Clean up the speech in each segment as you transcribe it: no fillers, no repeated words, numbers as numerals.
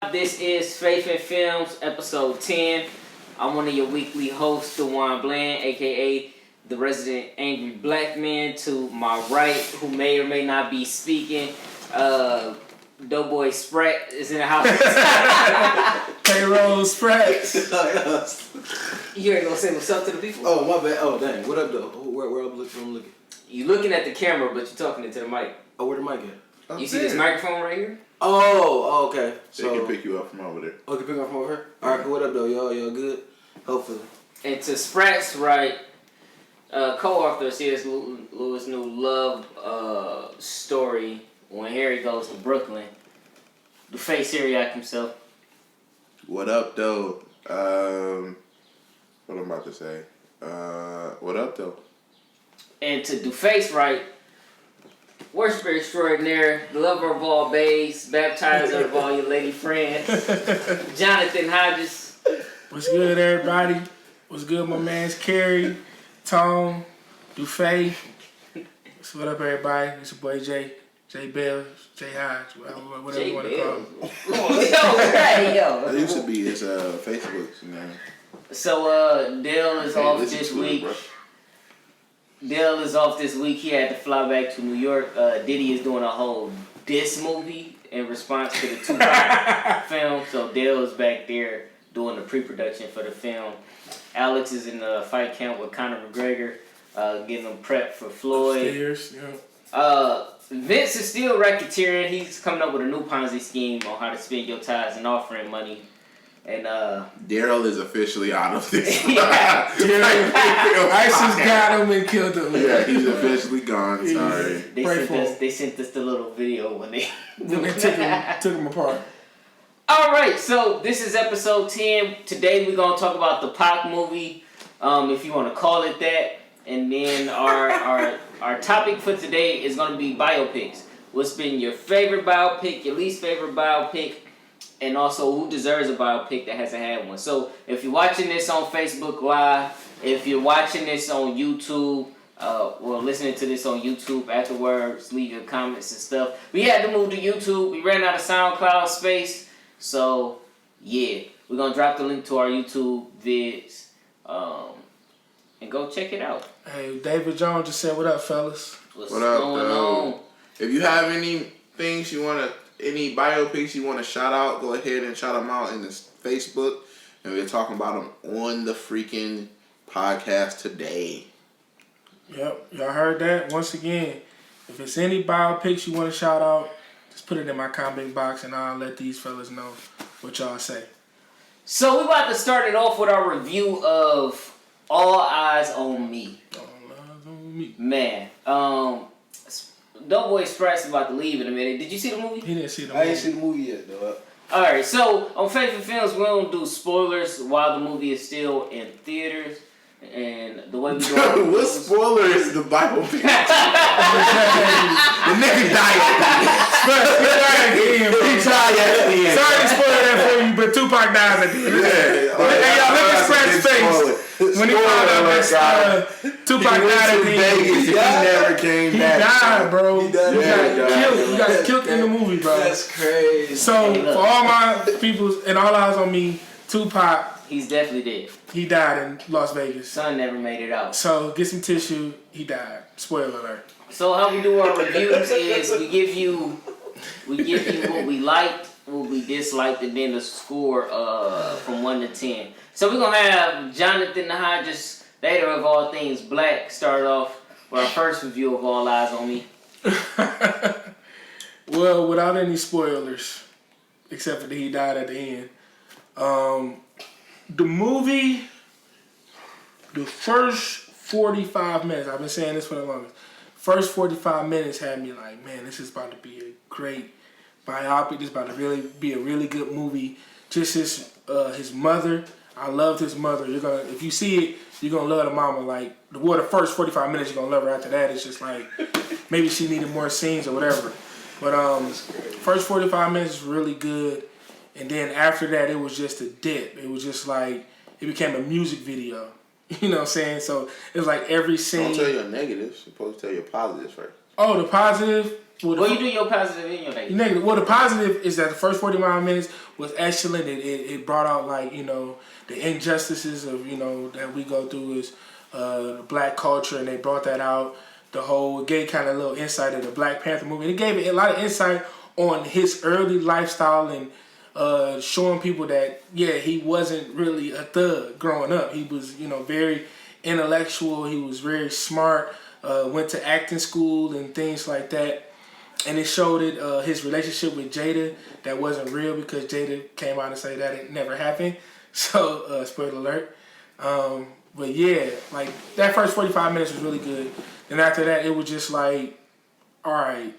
This is Faith and Films, episode 10. I'm one of your weekly hosts, DeJuan Bland, aka the resident angry black man to my right, who may or may not be speaking. Doughboy Sprat is in the house. Payroll Sprats. You ain't gonna say what's up to the people? Oh, my bad. Oh, dang. What up, though? Where I'm looking? You looking at the camera, but you're talking into the mic. Oh, where the mic at? You see this microphone right here? Oh, okay. So they can pick you up from over there. Oh, they can pick me up from over here? Alright, cool. What up, though? Y'all good? Hopefully. And to Sprat's right, co-author C.S. Lewis' new love story, When Harry Goes to Brooklyn. The face Syriac himself. What up, though? What I'm about to say? What up, though? And to DuFace right, worshiper extraordinaire, the lover of all babes, baptizer of all your lady friends, Jonathan Hodges. What's good, everybody? What's good, my man's Kerry, Tone, DuFace. So what up, everybody? It's your boy J Bell, J Hodge, whatever you want to call him. Yo. That used to be his Facebook's name. So Dale is off this week. Dale is off this week. He had to fly back to New York. Diddy is doing a whole diss movie in response to the Tupac film. So Dale is back there doing the pre-production for the film. Alex is in the fight camp with Conor McGregor, getting him prepped for Floyd. Upstairs, yeah. Vince is still racketeering. He's coming up with a new Ponzi scheme on how to spend your tithes and offering money. And Daryl is officially out of this. Yeah. ISIS got him and killed him. Yeah, he's officially gone. Sorry. They sent us the little video when they took him apart. All right, so this is episode 10. Today we're gonna talk about the Pac movie, if you want to call it that. And then our topic for today is gonna be biopics. What's been your favorite biopic, your least favorite biopic, and also who deserves a biopic that hasn't had one. So if you're watching this on Facebook Live, if you're watching this on YouTube, listening to this on YouTube afterwards, leave your comments and stuff. We had to move to YouTube. We ran out of SoundCloud space. So, yeah, we're going to drop the link to our YouTube vids and go check it out. Hey, David Jones just said, what up, fellas? What's What up, going though? on? If you have any biopics you want to shout out, go ahead and shout them out in this Facebook. And we're talking about them on the freaking podcast today. Yep, y'all heard that? Once again, if it's any biopics you want to shout out, just put it in my comment box and I'll let these fellas know what y'all say. So we're about to start it off with our review of All Eyes on Me. All Eyes on Me. Man, Doughboy Sprat's about to leave in a minute. Did you see the movie? He didn't see the movie. I ain't seen the movie yet, though. Alright, so on Faith and Films, we don't do spoilers while the movie is still in theaters. And the way we do it. What spoiler is the biopic? The nigga died. Sorry to spoil that for you, but Tupac dies at the end. Hey, y'all, look at Sprat's face. When he found out that Tupac died at the end. He never came He back. died, bro. He died. He got killed in the movie, bro. That's crazy. So, for all my people and All Eyes on Me, Tupac, He's definitely dead. he died in Las Vegas. Son never made it out. So, get some tissue. He died. Spoiler alert. So how we do our reviews is we give you what we liked, what we disliked, and then the score from 1 to 10. So we're gonna have Jonathan the Hodges, the hater of all things black, start off with our first review of All Eyes on Me. Well, without any spoilers, except for that he died at the end. The movie, the first 45 minutes, I've been saying this for the longest, first 45 minutes had me like, man, this is about to be a great biopic. This is about to really be a really good movie. Just his mother. I loved his mother. If you see it, you're gonna love the mama. Like the first 45 minutes, you're gonna love her. After that, it's just like maybe she needed more scenes or whatever. But first 45 minutes is really good, and then after that, it was just a dip. It was just like it became a music video. You know what I'm saying? So it was like every scene. Don't tell your negatives. You're supposed to tell your positives first. Oh, the positive. Well, you do your positive and your negative. Negative. Well, the positive is that the first 45 minutes was excellent. It brought out like the injustices of that we go through as black culture, and they brought that out. It gave kind of a little insight of the Black Panther movie. It gave a lot of insight on his early lifestyle and showing people that he wasn't really a thug growing up. He was very intellectual. He was very smart. Went to acting school and things like that. And it showed his relationship with Jada that wasn't real because Jada came out and said that it never happened. So, spoiler alert. But yeah, like that first 45 minutes was really good. And after that, it was just like, all right,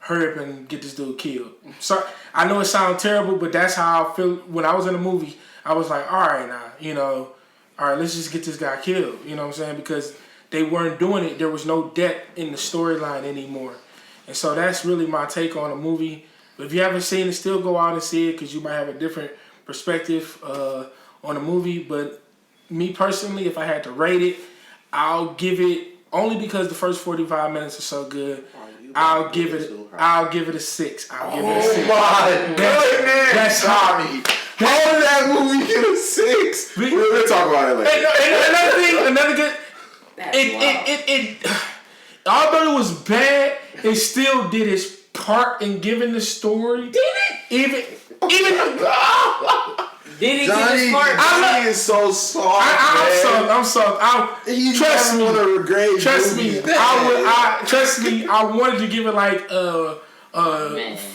hurry up and get this dude killed. So I know it sounds terrible, but that's how I feel when I was in the movie. I was like, all right, now, all right, let's just get this guy killed. You know what I'm saying? Because they weren't doing it. There was no depth in the storyline anymore. And so that's really my take on the movie. But if you haven't seen it, still go out and see it because you might have a different perspective on the movie. But me personally, if I had to rate it, I'll give it, only because the first 45 minutes are so good, I'll give it a 6. I'll give it a 6. Oh my goodness, that's Tommy. How did that movie get a 6? We'll talk about it later. And another good, although it was bad, it still did its part in giving the story. Did it? Even did it give its part? Johnny is so soft. I'm soft. Trust me. I wanted to give it like a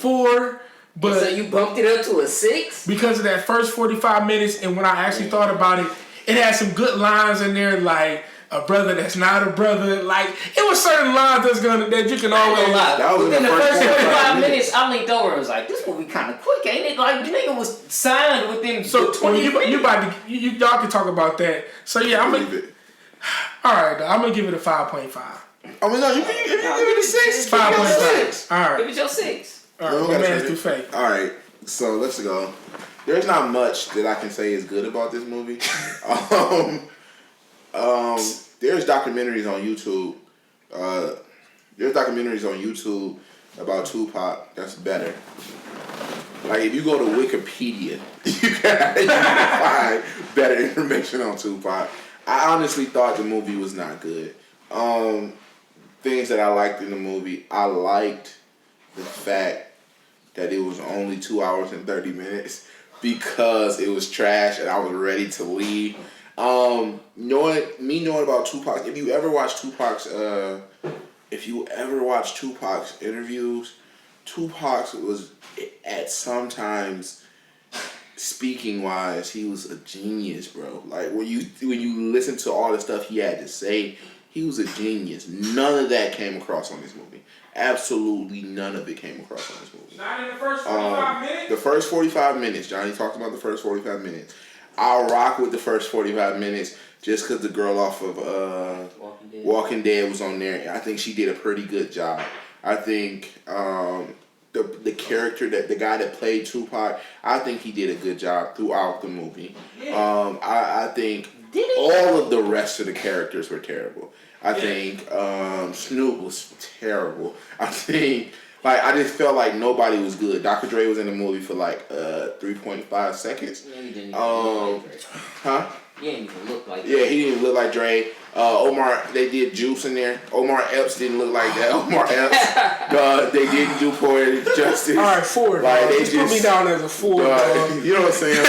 4. But so you bumped it up to a 6? Because of that first 45 minutes, and when I actually thought about it, it had some good lines in there, like a brother that's not a brother. Like it was certain lines that you can always. That was in the first 45 minutes. I leaned over and was like, "This movie kind of quick, ain't it?" Like the nigga was signed within 20 minutes. Y'all can talk about that. So yeah, I'm gonna. All right, I'm gonna give it a 5.5. I mean, no, you give it a 6. 5.5. All right, give it your 6. All right, my man's too fake. All right, so let's go. There's not much that I can say is good about this movie. There's documentaries on YouTube. About Tupac. That's better. Like if you go to Wikipedia, you can find better information on Tupac. I honestly thought the movie was not good. Things that I liked in the movie, I liked the fact that it was only 2 hours and 30 minutes because it was trash and I was ready to leave. Knowing about Tupac, if you ever watch Tupac's interviews, Tupac was at sometimes speaking wise, he was a genius, bro. Like when you listen to all the stuff he had to say, he was a genius. None of that came across on this movie. Absolutely none of it came across on this movie. Not in the first 45 minutes? The first 45 minutes, Johnny talked about the first 45 minutes. I'll rock with the first 45 minutes just because the girl off of Walking Dead was on there. I think she did a pretty good job. I think the character, the guy that played Tupac, I think he did a good job throughout the movie. I think all of the rest of the characters were terrible. I think Snoop was terrible. I think I just felt like nobody was good. Dr. Dre was in the movie for 3.5 seconds. Yeah, he didn't Huh? He didn't even look like Dre. Yeah, he didn't look like Dre. Omar, they did Juice in there. Omar Epps didn't look like that. Omar Epps, they didn't do poetic justice. All right, 4. They just put me down as a 4. You know what I'm saying?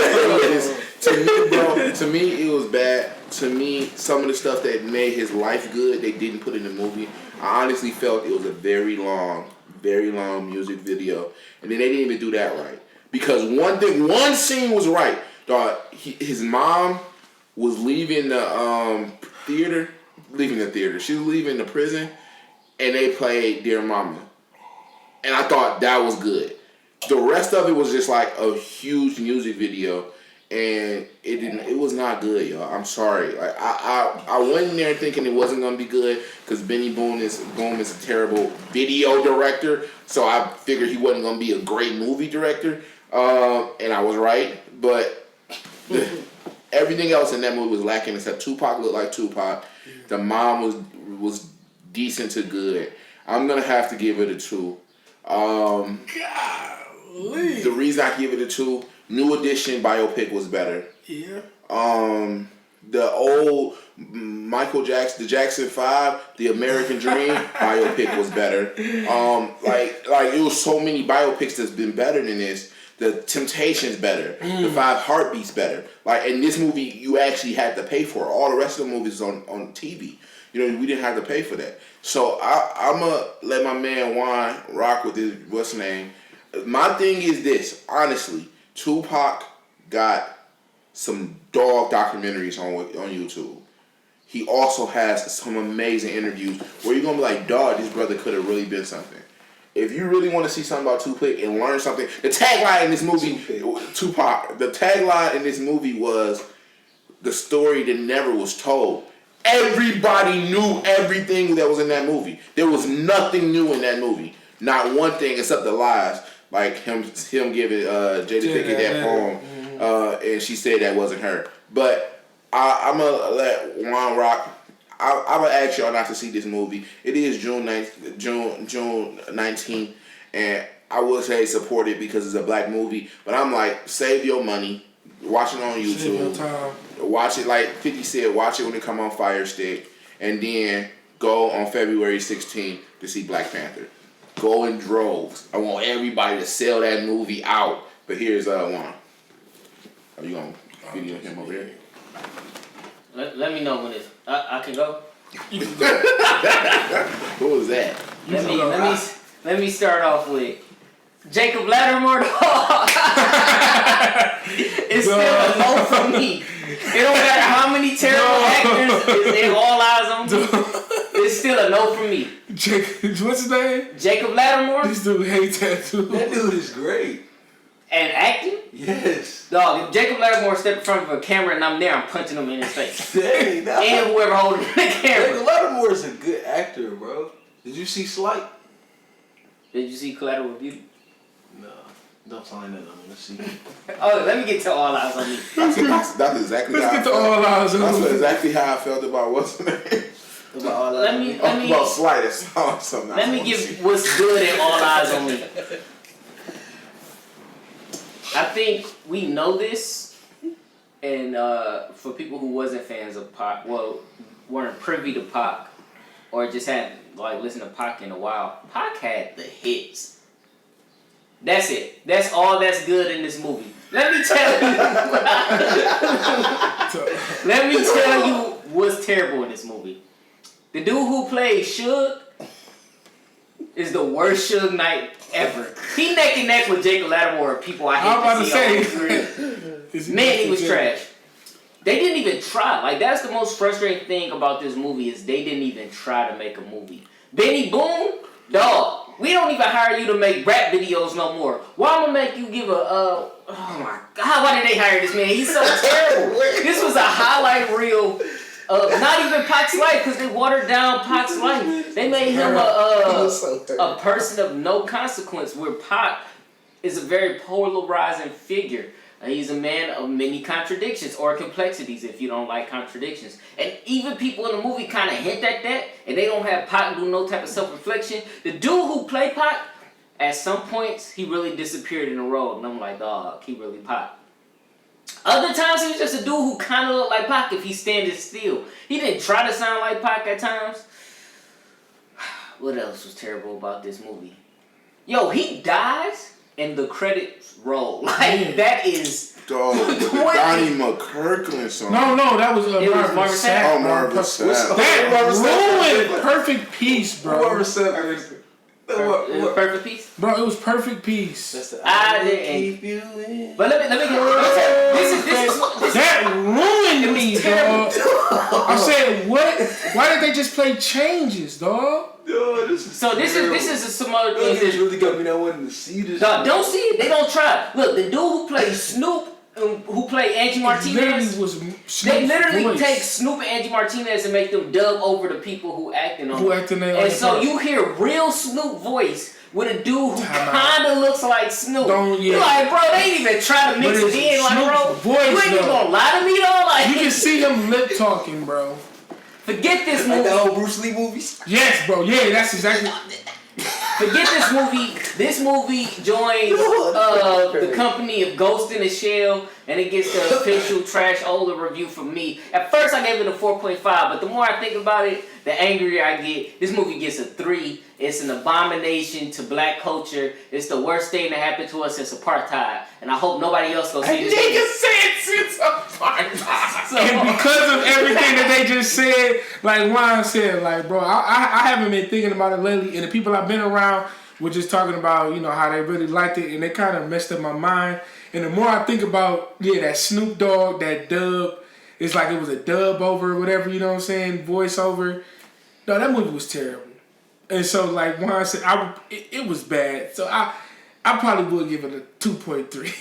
To me, it was bad. To me, some of the stuff that made his life good, they didn't put in the movie. I honestly felt it was a very long music video, and then they didn't even do that right. Because one scene was right. His mom was leaving the theater. She was leaving the prison, and they played Dear Mama, and I thought that was good. The rest of it was just like a huge music video, and it was not good, y'all. I'm sorry. Like I went in there thinking it wasn't gonna be good because Benny Boone is a terrible video director, so I figured he wasn't gonna be a great movie director, and I was right. But everything else in that movie was lacking except Tupac looked like Tupac. The mom was decent to good. I'm gonna have to give it a 2. Golly. The reason I give it a 2, New Edition biopic was better. Yeah. The old Michael Jackson, the Jackson 5, the American Dream biopic was better. Like it was so many biopics that's been better than this. The Temptations better. The 5 Heartbeats better. Like in this movie, you actually had to pay for it. All the rest of the movies on TV. You know, we didn't have to pay for that. So I'm gonna let my man Juan rock with this. What's his name? My thing is this. Honestly, Tupac got some dog documentaries on YouTube. He also has some amazing interviews where you're gonna be like, dog, this brother could have really been something. If you really want to see something about Tupac and learn something, the tagline in this movie, Tupac, the tagline in this movie was the story that never was told. Everybody knew everything that was in that movie. There was nothing new in that movie. Not one thing except the lies. Like him giving Jada Pinkett that poem, and she said that wasn't her. But I'm gonna let Juan rock. I'm gonna ask y'all not to see this movie. It is June 19th, and I would say support it because it's a black movie. But I'm like, save your money, watch it on YouTube. Save your time. Watch it like 50 said. Watch it when it come on Fire Stick, and then go on February 16th to see Black Panther. Go in droves. I want everybody to sell that movie out. But here's one. Are you gonna video him over here? Let me know when it's. I can go. Who was that? Let me start off with Jacob Lattimore. It's still a no from me. It don't matter how many terrible actors they all eyes on me. It's still a no from me. What's his name? Jacob Lattimore. This dude hates tattoos. That dude is great. And acting? Yes. Dog, if Jacob Lattimore stepped in front of a camera and I'm there, I'm punching him in his face. Dang, And whoever holding the camera. Jacob Lattimore is a good actor, bro. Did you see Slight? Did you see Collateral Beauty? No. Don't sign that on me. Let's see. Oh, let me get to All Eyes on Me. That's exactly Let's how get to I felt. All Eyes on That's Me. exactly how I felt about what's the name. Let me About Slightest. Something let me give what's good in All Eyes on Me. I think we know this, and for people who wasn't fans of Pac, weren't privy to Pac, or just hadn't listened to Pac in a while, Pac had the hits. That's it. That's all that's good in this movie. Let me tell you what's terrible in this movie. The dude who played Suge is the worst Suge Knight ever. He neck and neck with Jacob Lattimore, people I hate to see on screen. Man, he was trash. They didn't even try. Like, that's the most frustrating thing about this movie is they didn't even try to make a movie. Benny Boone, dog, we don't even hire you to make rap videos no more. Why am I make you give oh my God, why did they hire this man? He's so terrible. This was a highlight reel. Not even Pac's life, because they watered down Pac's life. They made him a person of no consequence, where Pac is a very polarizing figure. He's a man of many contradictions or complexities, if you don't like contradictions. And even people in the movie kind of hint at that, and they don't have Pac do no type of self-reflection. The dude who played Pac, at some points, he really disappeared in the role, and I'm like, dog, he really Pac. Other times, he was just a dude who kind of looked like Pac if he standing still. He didn't try to sound like Pac at times. What else was terrible about this movie? Yo, he dies and the credits roll. Like, that is... Dog, the Donnie McKirkland song. No, that was Marvin Sapp. Oh, Marvin Sapp. That ruined Perfect Peace, bro. Whoever said that. Perfect Peace? Bro, it was Perfect Peace. That's the I didn't. keep you in. But let me this is That ruined me, dog. I said, what? Why did they just play changes, dog? Yo, this is some other This things. really got me not wanting to see this. Dog, don't see it. They don't try. Look, the dude who played Snoop, who played Angie Martinez, they literally take Snoop and Angie Martinez and make them dub over the people who acting on it. And so you hear real Snoop voice with a dude who kind of looks like Snoop. You're like, bro, they ain't even try to mix it in. Like, bro, you ain't even gonna lie to me though. Like, you can see him lip talking, bro. Forget this Like movie. the old Bruce Lee movies. Yes, bro. Yeah, that's exactly. Forget this movie. This movie joins the company of Ghost in the Shell, and it gets the official Trash Ola review from me. At first, I gave it a 4.5, but the more I think about it, the angrier I get. This movie gets a 3. It's an abomination to black culture. It's the worst thing that happened to us since apartheid, and I hope nobody else goes see this movie. Nigga said since apartheid. And because of everything that they just said, like Juan said, like, bro, I haven't been thinking about it lately, and the people I've been around were just talking about, you know, how they really liked it, and they kind of messed up my mind. And the more I think about, that Snoop Dogg, that dub, it's like it was a dub over, whatever, you know what I'm saying, voiceover. No, that movie was terrible. And so, like Juan said, it was bad. So I probably would give it a 2.3.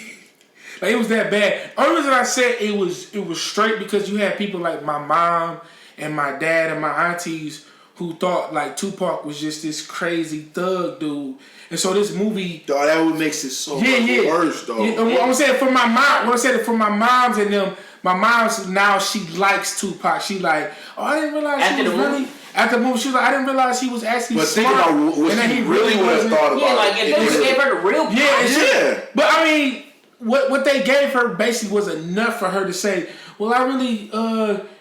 Like, it was that bad. Only reason I said it was straight because you had people like my mom and my dad and my aunties who thought like Tupac was just this crazy thug dude. And so this movie, Dog, that would makes it so much worse, though. Yeah, I'm saying for my mom, when I said it for my moms and them, my mom's now she likes Tupac. She like, oh, I didn't realize After he was the movie? really. After the movie, she was like, I didn't realize he was actually But think smart. about what and then he really would have wasn't. thought about Yeah, like if they it. gave her the real Yeah. But I mean, what they gave her basically was enough for her to say, well, I really,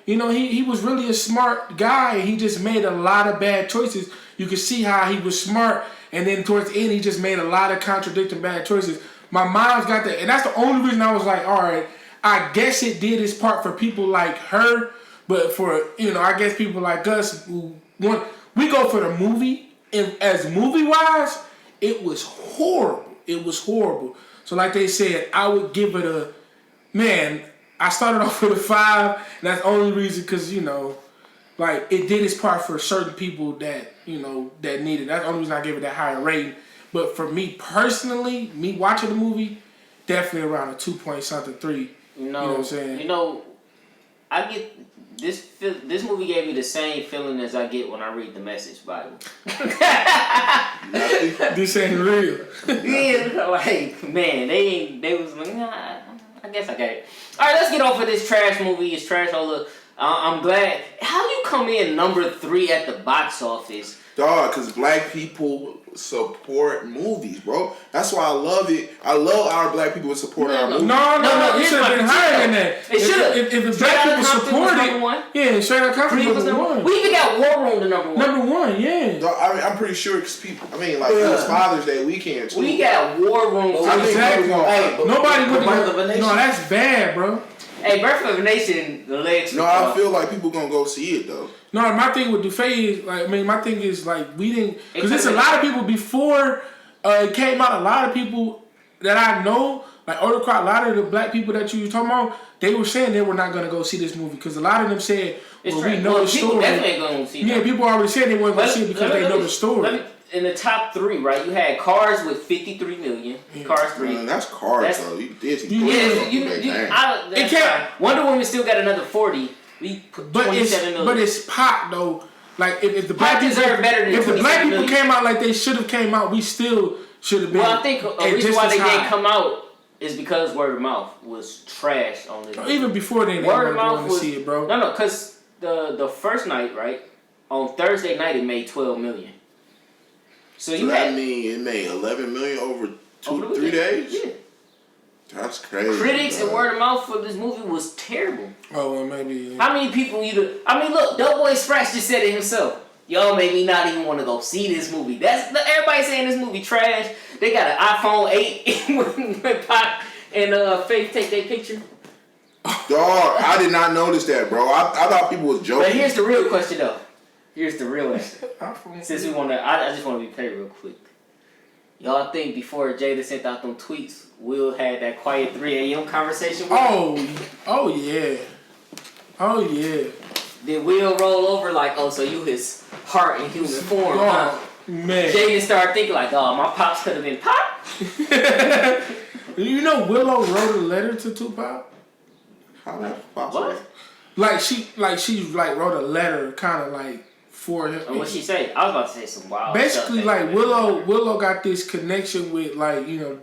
he was really a smart guy. He just made a lot of bad choices. You could see how he was smart, and then towards the end, he just made a lot of contradicting bad choices. My mom's got that, and that's the only reason I was like, all right, I guess it did its part for people like her, but for, I guess people like us who want, we go for the movie, and as movie-wise, it was horrible. It was horrible. So like they said, I would give it I started off with a 5, and that's the only reason because, like, it did its part for certain people that, that need it. That's the only reason I gave it that higher rating. But for me personally, me watching the movie, definitely around a 2-point-something, 3. You know what I'm saying? I get this movie gave me the same feeling as I get when I read the Message Bible. This ain't real. Yeah, like, man, they was like, nah, I guess I got it. All right, let's get off of this trash movie. It's trash all the. I'm glad. How you come in number 3 at the box office? Dog, because black people support movies, bro. That's why I love it. I love our black people support our movies. No, it should have been higher than that. It should have. If the black people support it, yeah, Straight Outta Compton was number 1. We even got War Room to number 1. Number 1, yeah. Dog, I mean, I'm pretty sure because people. I mean, like it was Father's Day weekend too. We got War Room. Exactly. Nobody would. No, that's bad, bro. Hey, Birth of a Nation, the legs. No, I feel like people gonna go see it though. No, my thing with Dufay is my thing is we didn't, because there's a lot of people before it came out. A lot of people that I know, like older crowd, a lot of the black people that you were talking about, they were saying they were not gonna go see this movie because a lot of them said, "Well, we know the story." People definitely ain't gonna see. Yeah, people already said they weren't gonna see it because they know the story. In the top 3, right? You had Cars with 53 million. Cars 3. Man, that's Cars though. You did. It can't. Wonder Woman still got another 40. We put 27 million. But it's Pac though. Like if the black people deserve better than if the black people million. came out like they should have came out, we still should have been. Well, I think a reason why they didn't come out is because word of mouth was trash on this. Even before then, they word of mouth was to see it, bro. No, because the first night, right, on Thursday night, it made 12 million. So that mean it made 11 million over 3 days? Yeah. That's crazy. Critics and word of mouth for this movie was terrible. Oh, well, maybe. Yeah. How many people look, Doughboy Scratch just said it himself. Y'all made me not even want to go see this movie. Everybody saying this movie trash. They got an iPhone 8 when Pac and Faith take their picture. Dog, I did not notice that, bro. I thought people was joking. But here's the real question, though. Here's the real answer. Since we want to, I just want to be paid real quick. Y'all think before Jada sent out them tweets, Will had that quiet 3 a.m. conversation with him? Oh yeah. Did Will roll over like, oh, so you his heart in human form, huh? Man. Jada started thinking like, oh, my pops could have been Pop? You know Willow wrote a letter to Tupac? How that possible? What? She wrote a letter kind of like for him. And what'd she say? I was about to say some wild basically, stuff. like Willow got this connection with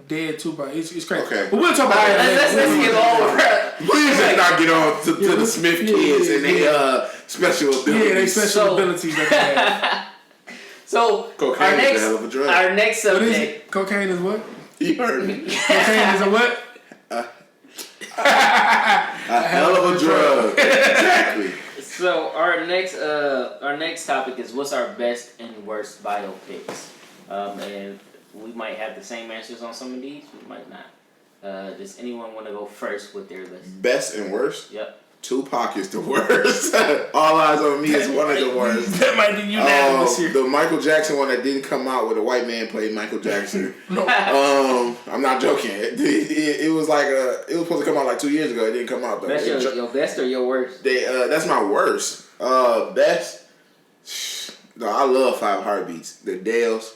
dead Tupac. It's crazy. Okay. But we'll talk about that. Let's get over. Please let's not I get on to the Smith kids and they special abilities. Yeah, they special abilities that they have. So Cocaine is a hell of a drug. Our next What is subject. it? Cocaine is what? You heard me. Cocaine is a what? A hell of a drug. Exactly. So our next topic is what's our best and worst biopics, and we might have the same answers on some of these. We might not. Does anyone want to go first with their list? Best and worst? Yep. Tupac is the worst. All Eyes on Me is one of the worst. That might be unanimous here. The Michael Jackson one that didn't come out where the white man played Michael Jackson. I'm not joking. It was like it was supposed to come out like 2 years ago. It didn't come out though. That's your best or your worst? That's my worst. Best. No, I love Five Heartbeats. The Dales.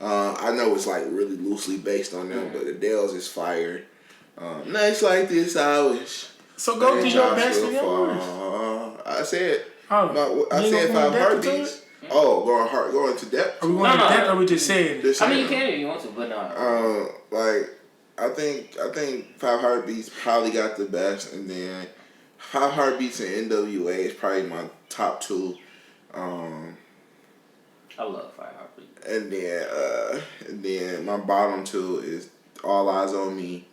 I know it's like really loosely based on them, but the Dales is fire. Nights like this, I wish. So go to your best and your worst. I said. Oh, I said Five Heartbeats. Oh, going into depth. Are we going to depth or are we just saying? I mean, you can if you want to, but no. I think Five Heartbeats probably got the best, and then Five Heartbeats and NWA is probably my top two. I love Five Heartbeats. And then my bottom two is All Eyes on Me.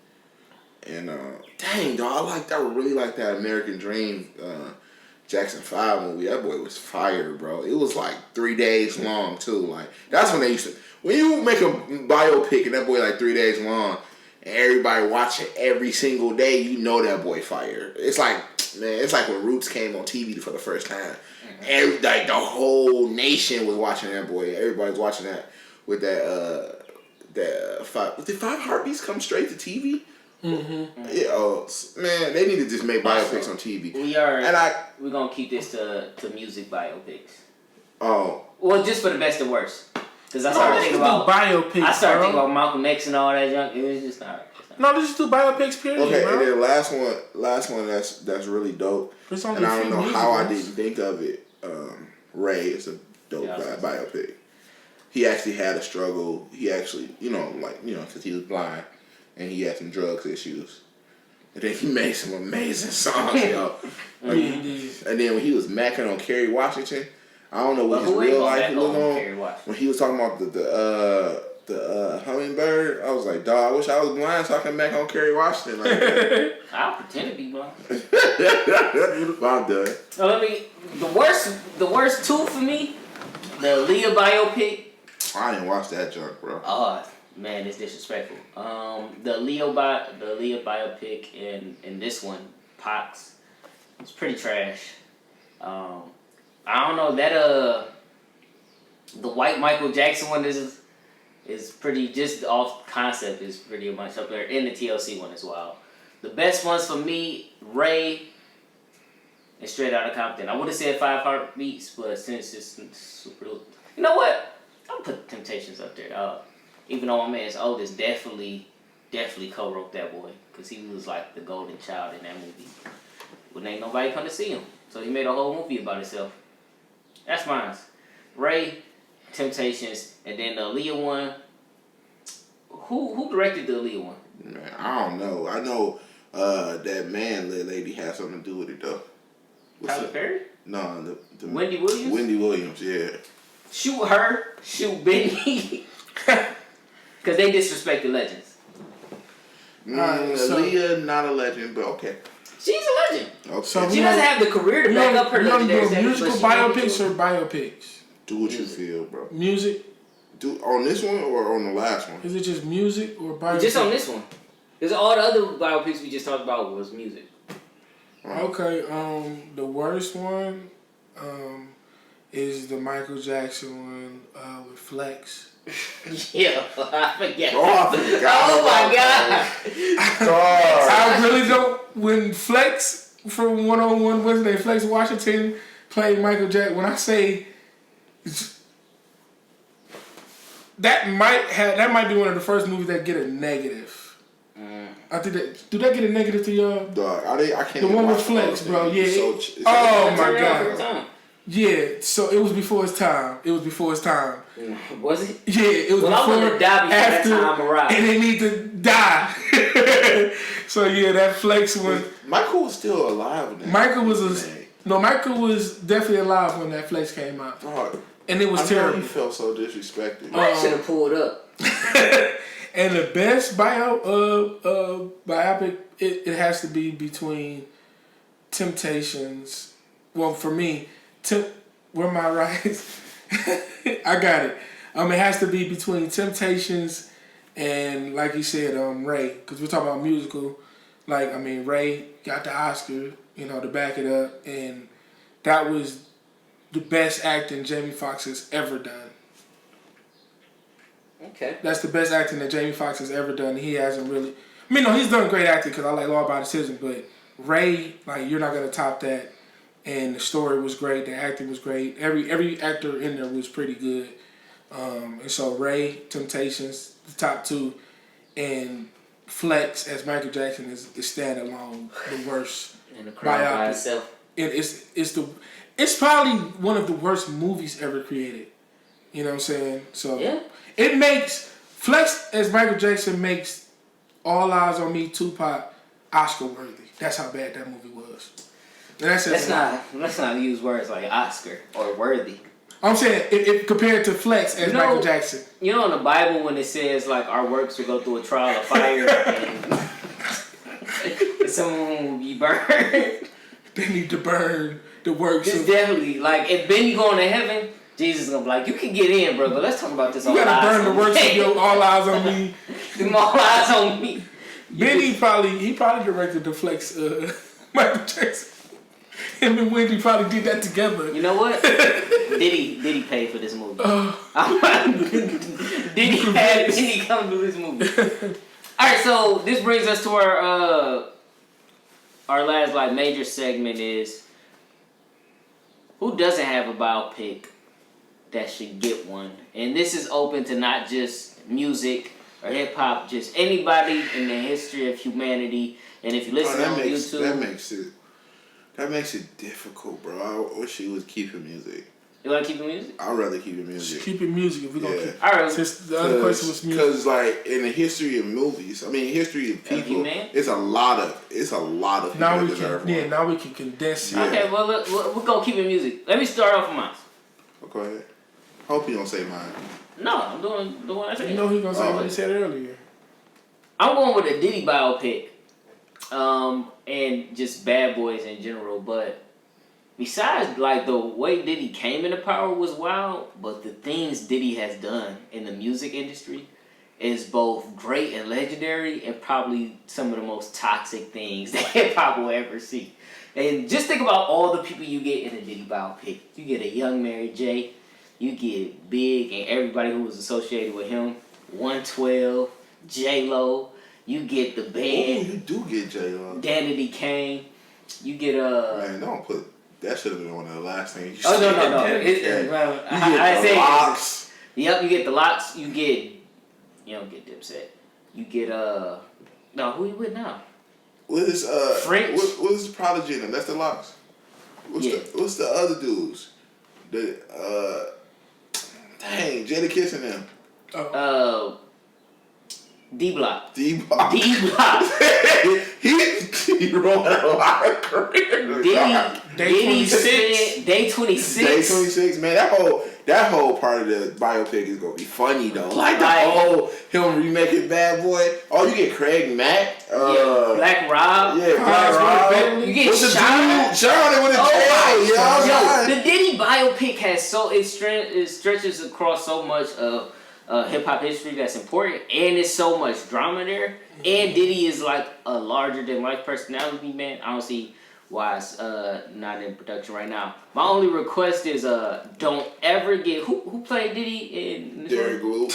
And dang, dog, I really like that American Dream Jackson 5 movie. That boy was fire, bro. It was like 3 days long too. Like that's when they used to. When you make a biopic and that boy like 3 days long, and everybody watch it every single day, you know that boy fire. It's like, man, it's like when Roots came on TV for the first time. The whole nation was watching that boy. Everybody's watching that with that five. Did Five Heartbeats come straight to TV? Mm-hmm. Yeah, man, they need to just make biopics on TV. We're gonna keep this to music biopics. Oh, well, just for the best and worst, because I started thinking about biopics. I started thinking about Malcolm X and all that junk. It was just not. No, let's just do biopics. Period. Okay, bro. and then last one that's really dope. And I don't know how I didn't think of it. Ray is a dope biopic. He actually had a struggle. He actually, because he was blind. And he had some drugs issues. And then he made some amazing songs, yo. And then when he was macking on Kerry Washington, I don't know what his real life was on. When he was talking about the hummingbird, I was like, dawg, I wish I was blind so I can mac on Kerry Washington like that. I'll pretend to be blind. But I'm done. So the worst two for me, the Aaliyah biopic. I didn't watch that junk, bro. Oh, man, it's disrespectful. The Aaliyah biopic and this one, Pox, it's pretty trash. I don't know that the white Michael Jackson one is pretty just off concept is pretty much up there, and the TLC one as well. The best ones for me, Ray and Straight Outta Compton. I would have said Five Heartbeats, but since it's super, you know what? I'll put Temptations up there. Even though my man's oldest definitely co-wrote that boy, because he was like the golden child in that movie. When ain't nobody come to see him, so he made a whole movie about himself. That's mine. Ray, Temptations, and then the Aaliyah one. Who directed the Aaliyah one? Man, I don't know. I know that man lady had something to do with it though. Tyler Perry? No, the Wendy Williams. Wendy Williams, yeah. Shoot her, shoot Benny. Because they disrespected legends. Aaliyah, not a legend, but okay. She's a legend. Okay. So she doesn't have the career to back up her legendary status. Musical biopics or biopics? Do what you feel, bro. Music? Do on this one or on the last one? Is it just music or biopics? Just on this one. Because all the other biopics we just talked about was music. Okay, the worst one is the Michael Jackson one with Flex. Yeah, I forget. Oh, I forgot. Oh my God. I really don't. When Flex from 101, what's his name? Flex Washington played Michael Jackson. When I say that might be one of the first movies that get a negative. I think that do that get a negative to y'all? Dog, I can't. The one with Flex, bro. Yeah. Oh my God. Yeah. So it was before its time. Was it? Yeah, it was before. I want to die before after, that time arrived. And they need to die. So yeah, that Flex one. Michael was still alive when that. Michael was definitely alive when that Flex came out, and it was terrible. He felt so disrespected. Mike should have pulled up. And the best biopic, it has to be between Temptations. Well, for me, where my rights? I got it. It has to be between Temptations and, like you said, Ray, because we're talking about musical. Ray got the Oscar, to back it up, and that was the best acting Jamie Foxx has ever done. Okay. That's the best acting that Jamie Foxx has ever done. He hasn't really. He's done great acting because I like Law About Citizen, but Ray, you're not gonna top that. And the story was great. The acting was great. Every actor in there was pretty good. And so Ray, Temptations, the top two, and Flex as Michael Jackson is standalone the worst. And the crowd by biopic. itself. It's probably one of the worst movies ever created. You know what I'm saying? So yeah. It makes Flex as Michael Jackson makes All Eyes on Me, Tupac, Oscar worthy. That's how bad that movie was. And let's not use words like Oscar or worthy. I'm saying if compared to Flex as Michael Jackson. In the Bible when it says our works will go through a trial of fire and someone will be burned. They need to burn the works. It's definitely if Benny going to heaven, Jesus is gonna be like, you can get in, bro, but let's talk about this. You gotta burn the works of your All Eyes on Me. All Eyes on Me. Benny probably directed the Flex Michael Jackson. Him and Wendy probably did that together. You know what? Diddy paid for this movie. Diddy had Benny come do this movie. Alright, so this brings us to our last major segment is who doesn't have a biopic that should get one. And this is open to not just music or hip hop, just anybody in the history of humanity. And if you listen on YouTube, that makes it difficult, bro. I wish he was keeping music. You want to keep it music? I'd rather keep it music. Keep it music if we're gonna keep. All right. Since the other question was music. Because in the history of movies, history of people, it's a lot of people now that we deserve can one. now we can condense it. Okay, well we're gonna keep it music. Let me start off with mine. Go ahead. Hope you don't say mine. No, I'm doing the one I said. You know he's gonna say what he said earlier. I'm going with a Diddy biopic, and just Bad Boys in general. But besides, the way Diddy came into power was wild. But the things Diddy has done in the music industry is both great and legendary, and probably some of the most toxic things that hip hop will ever see. And just think about all the people you get in a Diddy biopic. You get a young Mary J. You get Big and everybody who was associated with him. 112, J-Lo. You get the band. Oh, you do get J-Lo. Danity Kane. You get Man, don't put. That should have been one of the last things you said. Oh no. You get the Locks. Yep, you get the Locks. You don't get Dipset. You get no, who you with now? What is French? What is the Prodigy in them? That's the Locks. What's the other dudes? The Jada Kiss and them. D-Block. D-Block. he ruined a lot of careers. Day 26. Day 26. Day 26, man. That whole part of the biopic is gonna be funny though. The whole him remaking Bad Boy. Oh, you get Craig Mack. Black Rob. Yeah, Black Rob. You get Sean. Sean with a Yo, the Diddy biopic has it stretches across so much of hip hop history that's important, and it's so much drama there. And Diddy is a larger than life personality, man. I don't see why it's not in production right now. My only request is don't ever get who played Diddy in this Derek Luke.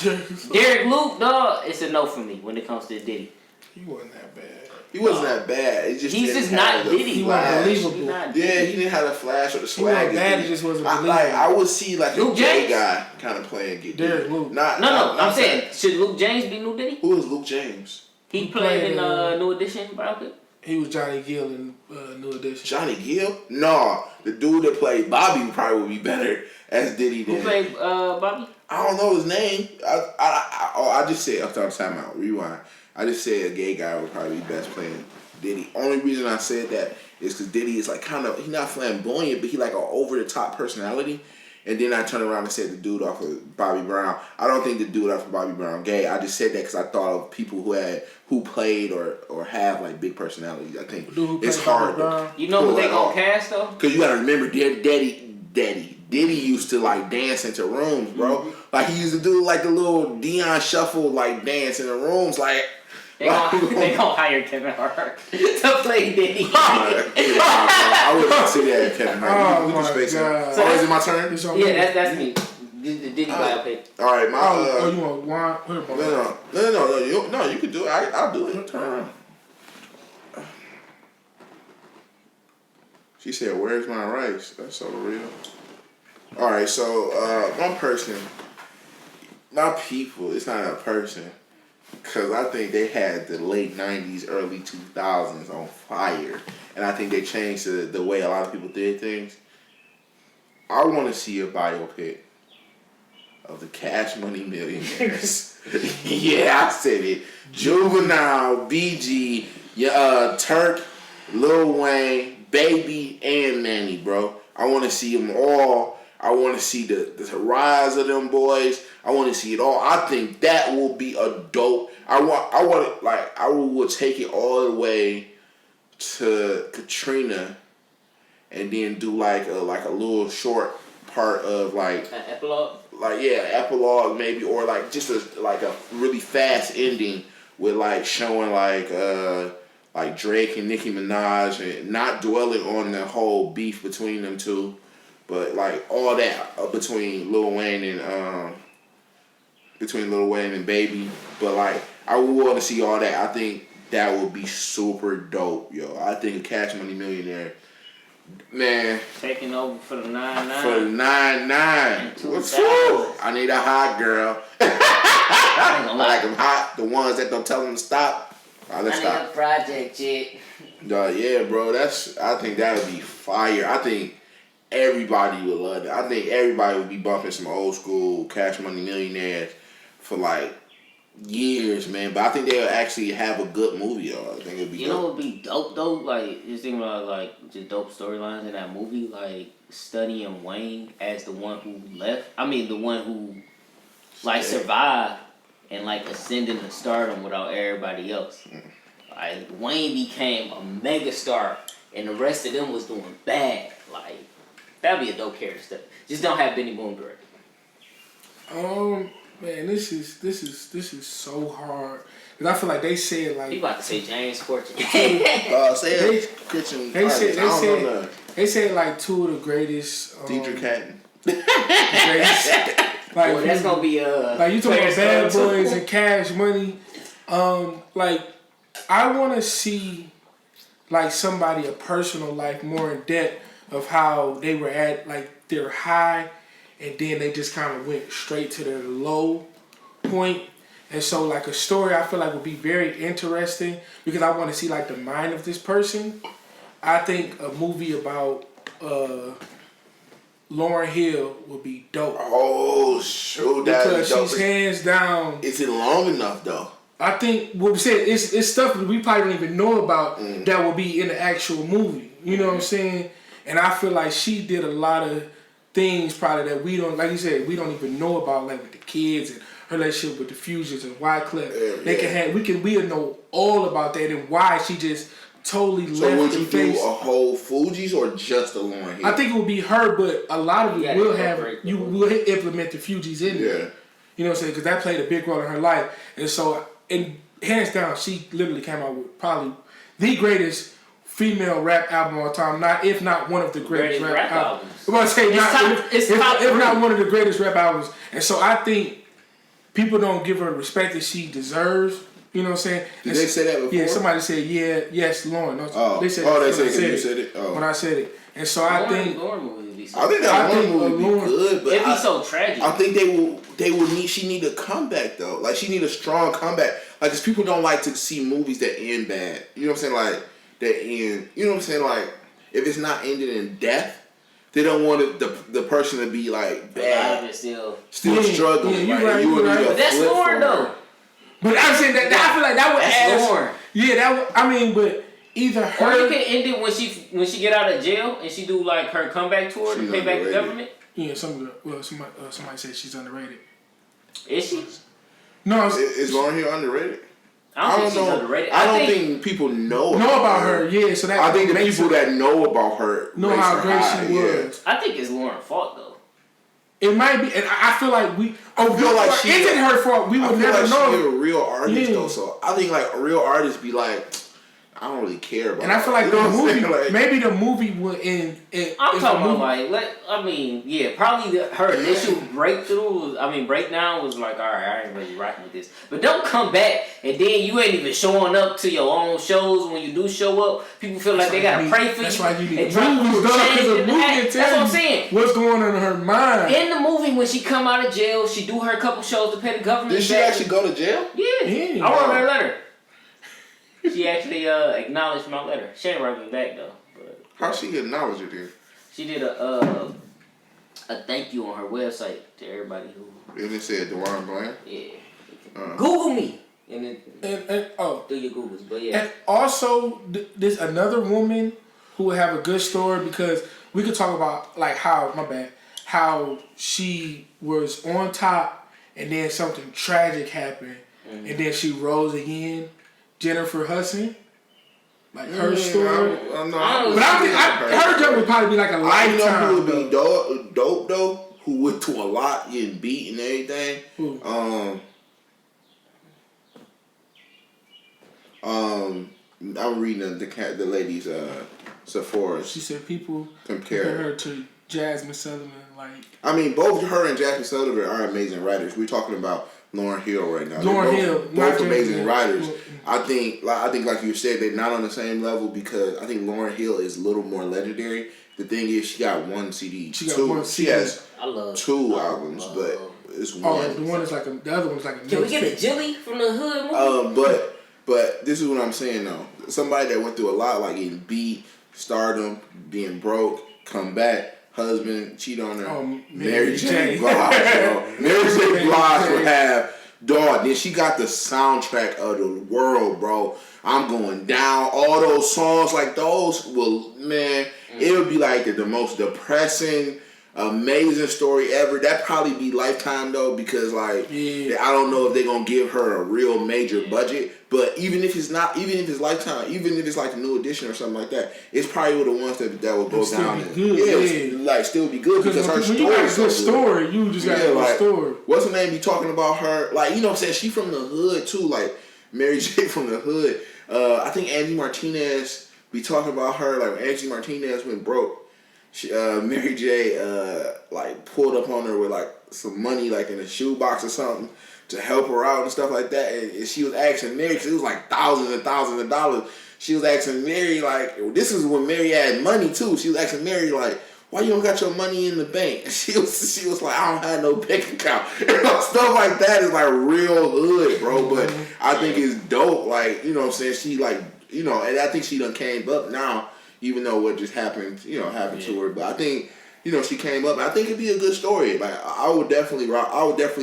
Derek Luke, dog. It's a no for me when it comes to Diddy. He wasn't that bad. He wasn't that bad. He's just not Diddy. He wasn't believable. Yeah, he didn't have the flash or the swag. He wasn't bad. He just wasn't believable. I would see a Luke gay James? guy kind of playing get Derek Luke. No. I'm saying, should Luke James be New Diddy? Who is Luke James? He played in New Edition biopic. He was Johnny Gill in New Edition. Johnny Gill? No, the dude that played Bobby probably would be better as Diddy than. Who played Bobby? I don't know his name. I just said up time out. Rewind. I just said a gay guy would probably be best playing Diddy. Only reason I said that is because Diddy is like kind of, he's not flamboyant, but he like an over the top personality. And then I turned around and said the dude off of Bobby Brown. I don't think the dude off of Bobby Brown gay. I just said that because I thought of people who played or have like big personalities. I think it's hard. You know who they gonna cast though? Because you gotta remember, Diddy used to like dance into rooms, bro. Mm-hmm. Like he used to do like the little Dion Shuffle like dance in the rooms, like. They gonna hire Kevin Hart to play Diddy. I wouldn't say that, Kevin Hart. Oh my God. So is it my turn? Yeah, that's me. The Diddy biopic. All right, my. You want one? No. You can do it. I'll do it. Turn around. She said, "Where's my rice?" That's so real. All right, so one person, my people. It's not a person. Because I think they had the late 90s, early 2000s on fire. And I think they changed the way a lot of people did things. I want to see a biopic of the Cash Money Millionaires. Yeah, I said it. Juvenile, BG, Turk, Lil Wayne, Baby, and Manny, bro. I want to see them all. I want to see the rise of them boys. I want to see it all. I think that will be a dope. I will take it all the way to Katrina, and then do like a little short part of like an epilogue. Epilogue maybe, or like just a really fast ending with like showing like Drake and Nicki Minaj, and not dwelling on the whole beef between them two. But like all that between Lil Wayne and Baby, but like I would want to see all that. I think that would be super dope, yo. I think Cash Money Millionaire, man, taking over for the 9-9. For the 9-9. What's up? I need a hot girl. I like them hot. The ones that don't tell them to stop. Right, let's stop. Need a project chick. Yeah, bro. I think that would be fire. I think everybody would love it. I think everybody would be bumping some old school Cash Money Millionaires for like years, man. But I think they'll actually have a good movie, though. I think it'd be dope. You know what would be dope, though? Like, just thinking about, like, just dope storylines in that movie. Like, studying Wayne as the one who left. I mean, the one who, like, survived and, like, ascended to stardom without everybody else. Like, Wayne became a megastar and the rest of them was doing bad. Like, that'd be a dope character stuff. Just don't have Benny Boone direct. Man, this is so hard. Cause I feel like they said like you about to say James Fortune. They said like two of the greatest. Deidre Catton. Like, well, that's gonna be like you talking about Bad Boys and Cash Money. Like I want to see like somebody a personal life more in depth of how they were at like their high, and then they just kind of went straight to their low point. And so like a story I feel like would be very interesting because I want to see like the mind of this person. I think a movie about Lauryn Hill would be dope. Oh, shoot, that because she's hands down. Is it long enough though? I think what we said it's stuff that we probably don't even know about that will be in the actual movie. You know what I'm saying? And I feel like she did a lot of things probably that we don't, like you said, we don't even know about, like with the kids and her relationship with the Fusions and Wyclef. We'll know all about that and why she just totally left the face. So would you do a whole Fugees or just a Lauryn Hill? I think it would be her, but a lot of it will have, you will implement the Fugees in there. You know what I'm saying? Because that played a big role in her life. And so, and hands down, she literally came out with probably the greatest female rap album of all time, if not one of the greatest rap albums. I'm about to say if not one of the greatest rap albums. And so I think people don't give her the respect that she deserves. You know what I'm saying? Did they say that before? Yeah, somebody said yes, Lauren. They said you said it. When I said it. And so I think Lauren movie be so I think that Lauren movie would be good, but it'd be so tragic. I think she need a comeback though. Like she need a strong comeback. Like, cause people don't like to see movies that end bad. You know what I'm saying? Like that end. You know what I'm saying? Like if it's not ended in death, they don't want the person to be like bad, still struggling. Yeah, you're right. But that's Lauren though. But I'm saying that I feel like that would That's add. Lauren. Yeah, that would. I mean, but either Or her. you can end it when she get out of jail and she do like her comeback tour to She's pay back the underrated. government. Yeah, somebody said she's underrated. Is she? No, Is Lauren Hill underrated? I don't think she's underrated. I don't think people know about her. Yeah, so that I think the makes people her- that know about her know rates how are great high, she yeah. was. I think it's Lauren's fault though. It might be, and I feel like we. Oh, feel like she- is it her fault? We I would feel never like know. she's a real artist Yeah. though, so I think like real artists be like, I don't really care about. And I feel like you know the what I'm movie, saying? Like, maybe the movie would end. I'm talking about like, probably her initial breakdown was like, all right, I ain't really rocking with this. But don't come back and then you ain't even showing up to your own shows. When you do show up, people feel like they gotta pray for That's you. why you need and drop movies, little dog, change because in a the movie hat. can That's tell what I'm you saying. what's going on in her mind. In the movie, when she come out of jail, she do her couple shows to pay the government. did she back. actually go to jail? Yeah. I wrote her a letter. She actually acknowledged my letter. She ain't write me back though. But How she acknowledge it then? she did a thank you on her website to everybody who. And it said Dewan Bland. Yeah. Google me and then And do your Googles. But yeah. And also, there's another woman who would have a good story because we could talk about like how she was on top and then something tragic happened and then she rose again. Jennifer Hudson, like her story. I know. But I think her job would probably be like a I know lifetime. who would be dope though. Who went through a lot, getting beat and everything. Who? I'm reading the lady's Sephora. She said people compare her to Jasmine Sullivan. Like, I mean, both her and Jasmine Sullivan are amazing writers. We're talking about Lauryn Hill right now. Lauryn Hill, both not amazing Jasmine. writers. I think like you said, they're not on the same level because I think Lauryn Hill is a little more legendary. The thing is, she got one CD. She has I love two albums, but it's one. oh, the one is like the other one's like a. Can we get the Jilly from the hood movie? But this is what I'm saying though. Somebody that went through a lot, like getting beat, stardom, being broke, come back, husband cheat on her, Mary J. Blige. Mary J. Blige would have dog. Then she got the soundtrack of the world, bro. I'm going down. All those songs like those, well, man, it would be like the most depressing, amazing story ever. That'd probably be Lifetime though, because like I don't know if they're gonna give her a real major budget. But even if it's not, even if it's Lifetime, even if it's like a new edition or something like that, it's probably one of the ones that will go down. Like still be good because her story is so good. Story. You just got a good story. What's her name? Be talking about her, like, you know what I'm saying? She from the hood too, like Mary J from the hood. I think Angie Martinez be talking about her, like when Angie Martinez went broke. She, Mary J like pulled up on her with like some money like in a shoebox or something to help her out and stuff like that, and she was asking Mary, because it was like thousands and thousands of dollars. She was asking Mary, like, this is when Mary had money too. She was asking Mary, like, why you don't got your money in the bank? And she was like, I don't have no bank account. Stuff like that is like real hood, bro. But I think it's dope. Like, you know what I'm saying? She like, you know, and I think she done came up now, even though what just happened, happened to her. But I think, she came up. I think it'd be a good story. Like, I would definitely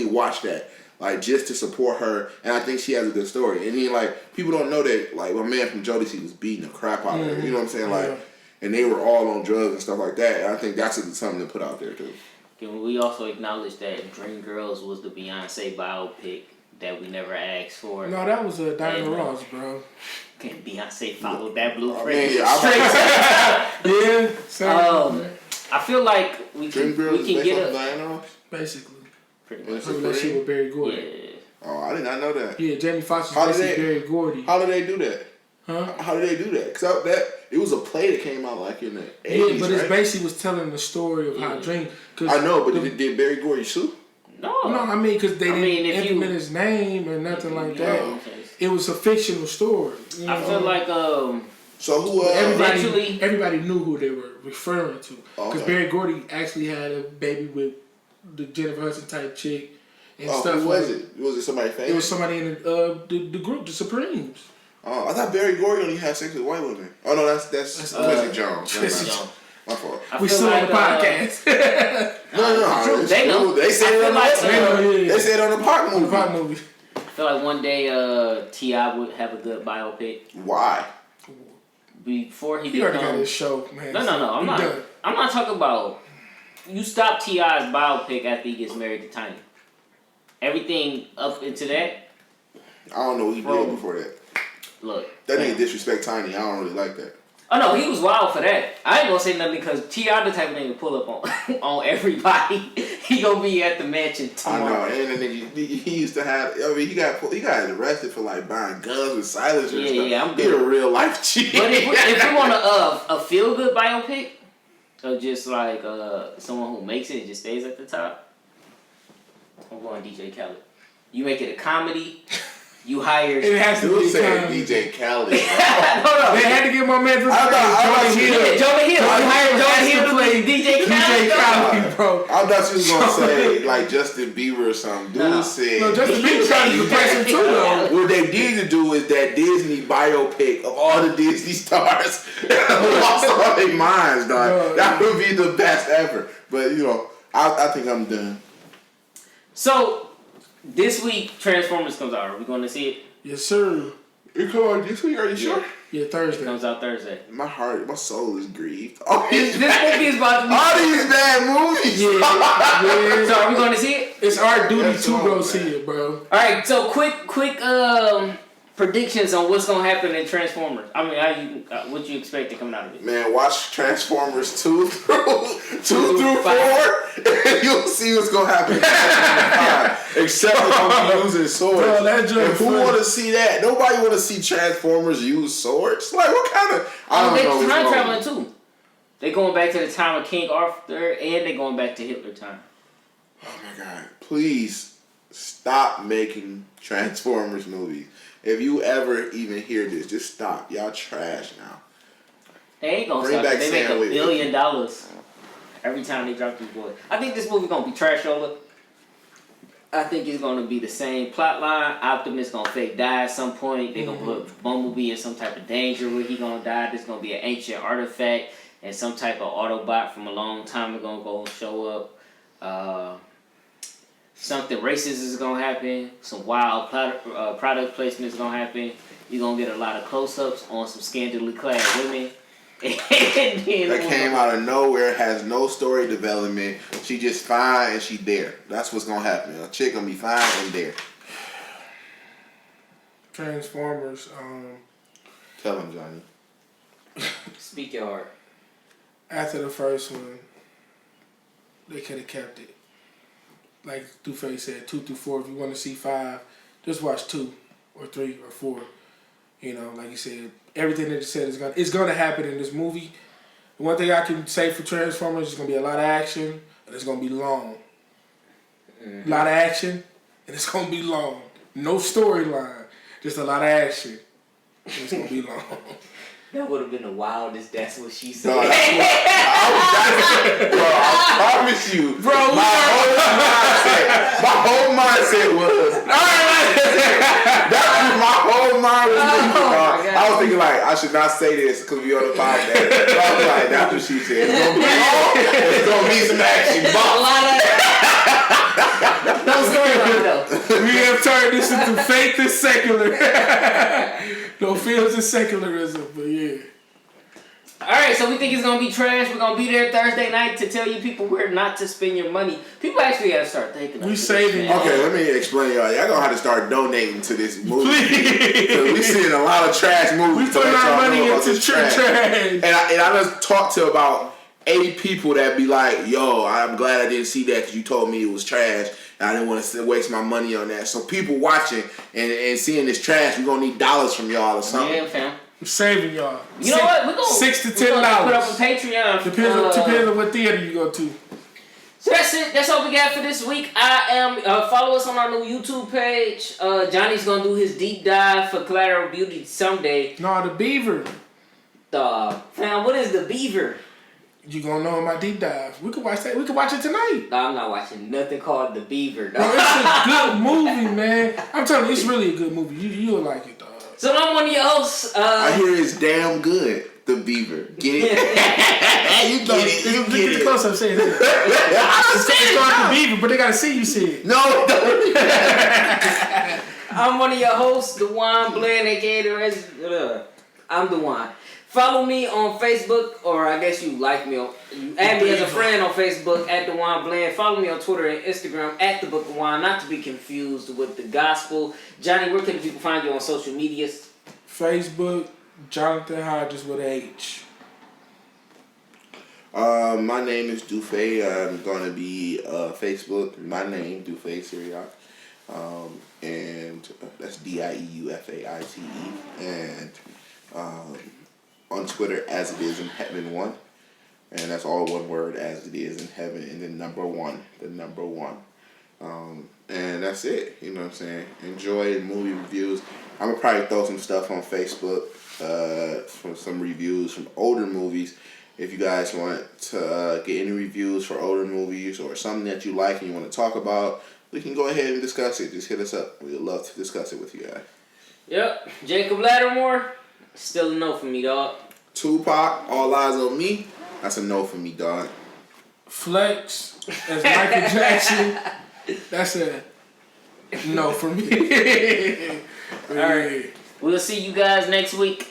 watch that. Like, just to support her, and I think she has a good story. And then, like, people don't know that, like, my man from Jodeci was beating the crap out of her. You know what I'm saying? Like, and they were all on drugs and stuff like that. And I think that's something to put out there, too. Can we also acknowledge that Dreamgirls was the Beyonce biopic that we never asked for? No, that was Diana Ross, bro. Can Beyonce follow that blueprint? I feel like we can get Diana Ross? Basically. Pretty much. Her relationship with Barry Gordy. Yeah. Oh, I did not know that. Yeah, Jamie Foxx was basically Barry Gordy. How did they do that? Huh? How did they do that? Because it was a play that came out like in the 80s, yeah, but it basically was telling the story of how Dream. I know, but did Barry Gordy sue? No, I mean, because they didn't implement his name or nothing like that. It was a fictional story. I feel like So who? Everybody knew who they were referring to because Barry Gordy actually had a baby with the Jennifer Hudson type chick and stuff. Who was it? Was it somebody famous? It was somebody in the group, the Supremes. Oh, I thought Barry Gordy only had sex with white women. Oh no, that's Quincy Jones. My fault. We still on the podcast. No. They know. They said it on the They said it on the Park movie. I feel like one day T.I. would have a good biopic Why? before he He already got becomes. his show, man. No. I'm He not. done. I'm not talking about. You stop T.I.'s biopic after he gets married to Tiny. Everything up into that. I don't know what he did before that. Look. That nigga disrespect Tiny. I don't really like that. Oh no, he was wild for that. I ain't gonna say nothing because T.I. the type of nigga to pull up on on everybody. He gonna be at the mansion tomorrow. I know, and the nigga he used to have. I mean, he got arrested for like buying guns with silencers. and stuff. Yeah, I'm He good. a real life cheat. But if we want a feel good biopic, or just like someone who makes it and just stays at the top, I'm going DJ Khaled. You make it a comedy. You hire. It has to Dude be said comedy. DJ Khaled. Hold on. They had to get my man to thought Jonah you- Hill. Yeah, Jonah Hill. You hired Jonah Hill to play DJ DJ Khaled. Khaled, bro. I thought you was gonna say like Justin Bieber or something. Dude No. said. No, Justin Bieber trying to replace him too, though. What they need to do is that Disney biopic of all the Disney stars lost all their minds, dog. No, That would be the best ever. But you know, I think I'm done. So this week Transformers comes out. Are we going to see it? Yes, sir. You come on this week? Are you sure? Yeah, It Thursday. comes out Thursday. My heart, my soul is grieved. All This these movie is about to be. all these bad movies. Yeah. So are we going to see it? It's our duty That's to all, go man. see it, bro. All right. So quick predictions on what's going to happen in Transformers. I mean, what you expect to come out of it? Man, watch Transformers 2 through 4, five. and you'll see what's gonna happen. Except for them using swords. Bro, that And joke who funny. want to see that? Nobody want to see Transformers use swords. Like what kind of? I don't They know. time what's traveling wrong. too. They going back to the time of King Arthur, and they going back to Hitler time. Oh my God! Please stop making Transformers movies. If you ever even hear this, just stop. Y'all trash now. They ain't gonna Bring stop. back They make Sam $1 Witwer. billion every time they drop these boys. I think this movie gonna be trash, Ola. I think it's gonna be the same plot line. Optimus gonna fake die at some point. They gonna put Bumblebee in some type of danger where he gonna die. There's gonna be an ancient artifact and some type of Autobot from a long time ago gonna show up. Something racist is gonna happen. Some wild product placement is gonna happen. You're gonna get a lot of close-ups on some scantily clad women. And then That came out of nowhere, has no story development. She just fine and she there. That's what's gonna happen. A chick gonna be fine and there. Transformers. Tell him, Johnny. Speak your heart. After the first one, they could have kept it. Like Two-Face said, 2 through 4. If you want to see 5, just watch 2 or 3 or 4. You know, like you said, everything that you said is gonna happen in this movie. The one thing I can say for Transformers is gonna be a lot of action and it's gonna be long. A lot of action and it's gonna be long. No storyline, just a lot of action. And it's gonna be long. That would have been the wildest. That's what she said. No, that's what bro, I promise you. Bro, my whole mindset was. That's what my whole mind was thinking. I was thinking like I should not say this because we on the podcast. I was like, that's what she said. It's gonna be some action. a lot of no storyline though. We have turned this into faith and secular. No feels and secularism, but yeah. Alright, so we think it's gonna be trash. We're gonna be there Thursday night to tell you people where not to spend your money. People actually gotta start thinking. We saving Okay, let me explain y'all. Y'all gonna have to start donating to this movie. We seeing a lot of trash movies. We to put let our y'all money know about into this trash. And I just talked to about 8 people that be like, yo, I'm glad I didn't see that because you told me it was trash. And I didn't want to waste my money on that. So people watching and seeing this trash, we're going to need dollars from y'all or something. Yeah, fam. I'm saving y'all. You know what? We're gonna $6 to we're gonna $10. put up a Patreon. Depends on what theater you go to. So that's it. That's all we got for this week. I am follow us on our new YouTube page. Johnny's gonna do his deep dive for Collateral Beauty someday. No, the Beaver. Fam, what is the Beaver? You gonna know in my deep dive. We could watch that. We could watch it tonight. No, I'm not watching nothing called the Beaver. Bro, Dog. it's a good movie, man. I'm telling you, it's really a good movie. You'll like it, dog. So I'm one of your hosts. I hear it's damn good, The Beaver. Get it? You get it. You Look at get the it. close up saying it. I It's called the Beaver, but they gotta see you see it. No, don't. I'm one of your hosts, Dewan Bland, aka I'm Dewan. Follow me on Facebook, or I guess you like me on, you add me as a friend on Facebook at Dewan Bland. Follow me on Twitter and Instagram at the Book of Wine, not to be confused with the gospel. Johnny, where can people find you on social medias? Facebook, Jonathan Hodges with H. My name is Dufay. I'm gonna be Facebook. My name Dufay Syriac, and that's DIEUFAITE, and on Twitter as it is in heaven one, and that's all one word, as it is in heaven, and then number one, and that's it. You know what I'm saying? Enjoy movie reviews. I'm gonna probably throw some stuff on Facebook for some reviews from older movies. If you guys want to get any reviews for older movies or something that you like and you want to talk about, we can go ahead and discuss it. Just hit us up. We'd love to discuss it with you guys. Yep. Jacob Lattimore, still a no for me, dog. Tupac, All Eyes on Me. That's a no for me, dog. Flex as Michael Jackson. That's a no for me. All right. We'll see you guys next week.